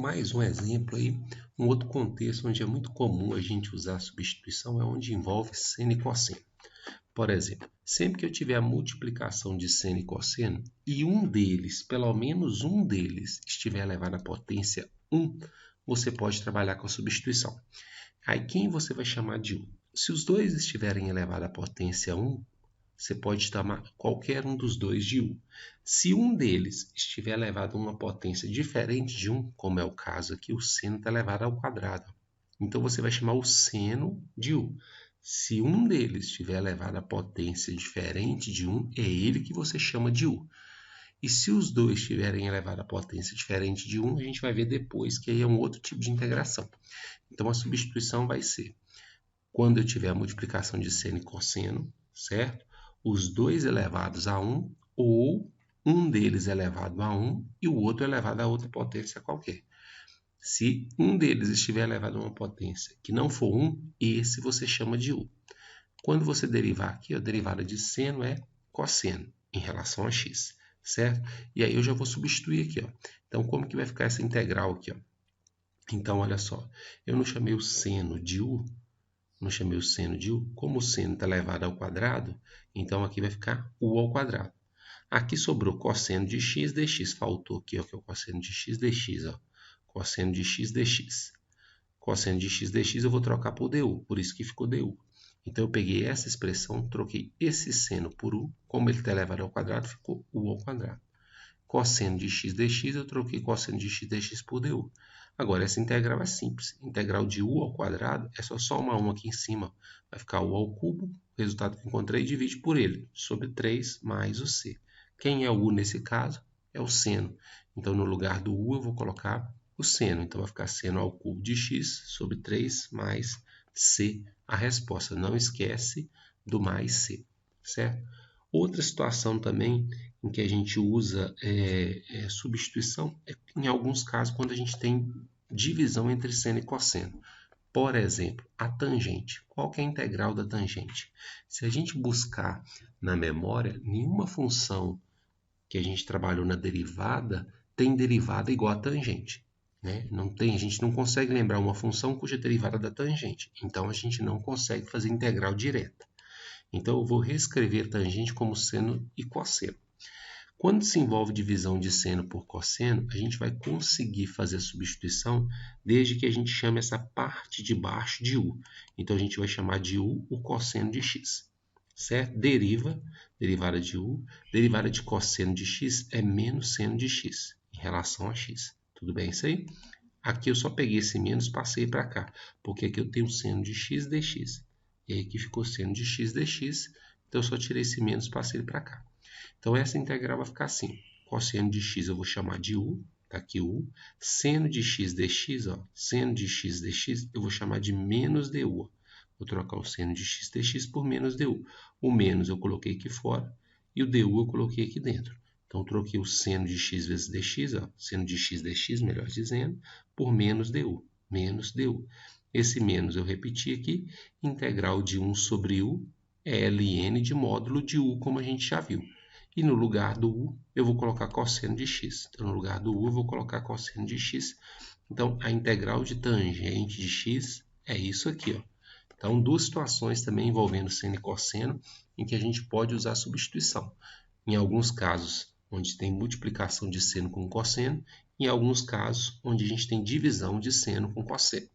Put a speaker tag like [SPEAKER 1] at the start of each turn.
[SPEAKER 1] mais um exemplo aí, um outro contexto onde é muito comum a gente usar a substituição é onde envolve seno e cosseno. Por exemplo, sempre que eu tiver a multiplicação de seno e cosseno e um deles, pelo menos um deles, estiver elevado à potência 1, você pode trabalhar com a substituição. Aí quem você vai chamar de 1? Se os dois estiverem elevados à potência 1, você pode tomar qualquer um dos dois de 1. Se um deles estiver elevado a uma potência diferente de 1, como é o caso aqui, o seno está elevado ao quadrado. Então, você vai chamar o seno de 1. Se um deles estiver elevado a potência diferente de 1, é ele que você chama de 1. E se os dois estiverem elevado a potência diferente de 1, a gente vai ver depois que aí é um outro tipo de integração. Então, a substituição vai ser quando eu tiver a multiplicação de seno e cosseno, certo? Os dois elevados a 1, ou um deles elevado a 1 e o outro elevado a outra potência qualquer. Se um deles estiver elevado a uma potência que não for 1, esse você chama de 1. Quando você derivar aqui, a derivada de seno é cosseno em relação a x, certo? E aí eu já vou substituir aqui, ó. Então, como que vai ficar essa integral aqui, ó? Então, olha só, eu não chamei o seno de u, não chamei o seno de u. Como o seno está elevado ao quadrado, então aqui vai ficar u ao quadrado. Aqui sobrou cosseno de x dx. Faltou aqui, ó, que é o cosseno de x dx. Ó. Cosseno de x dx. Cosseno de x dx eu vou trocar por du, por isso que ficou du. Então eu peguei essa expressão, troquei esse seno por u. Como ele está elevado ao quadrado, ficou u ao quadrado. Cosseno de x dx, eu troquei cosseno de x dx por du. Agora, essa integral é simples. Integral de u ao quadrado é só somar 1 aqui em cima. Vai ficar u ao cubo. O resultado que encontrei, divide por ele. Sobre 3 mais o c. Quem é o u nesse caso? É o seno. Então, no lugar do u, eu vou colocar o seno. Então, vai ficar seno ao cubo de x sobre 3 mais c. A resposta. Não esquece do mais c. Certo? Outra situação também em que a gente usa substituição é em alguns casos quando a gente tem divisão entre seno e cosseno. Por exemplo, a tangente. Qual que é a integral da tangente? Se a gente buscar na memória, nenhuma função que a gente trabalhou na derivada tem derivada igual a tangente. Né? A gente não consegue lembrar uma função cuja derivada é da tangente. Então, a gente não consegue fazer integral direta. Então, eu vou reescrever tangente como seno e cosseno. Quando se envolve divisão de seno por cosseno, a gente vai conseguir fazer a substituição desde que a gente chame essa parte de baixo de u. Então, a gente vai chamar de u o cosseno de x. Certo? Derivada de u, derivada de cosseno de x é menos seno de x em relação a x. Tudo bem isso aí? Aqui eu só peguei esse menos e passei para cá, porque aqui eu tenho seno de x dx. E aí aqui ficou seno de x dx, então eu só tirei esse menos e passei ele para cá. Então essa integral vai ficar assim, cosseno de x eu vou chamar de u, tá aqui u, seno de x dx, ó, seno de x dx eu vou chamar de menos du. Vou trocar o seno de x dx por menos du. O menos eu coloquei aqui fora e o du eu coloquei aqui dentro. Então eu troquei o seno de x vezes dx, ó, seno de x dx, melhor dizendo, por menos du, menos du. Esse menos eu repeti aqui, integral de 1 sobre u é ln de módulo de u, como a gente já viu. E no lugar do u, eu vou colocar cosseno de x. Então, no lugar do u, eu vou colocar cosseno de x. Então, a integral de tangente de x é isso aqui, ó. Então, duas situações também envolvendo seno e cosseno, em que a gente pode usar a substituição. Em alguns casos, onde tem multiplicação de seno com cosseno, em alguns casos, onde a gente tem divisão de seno com cosseno.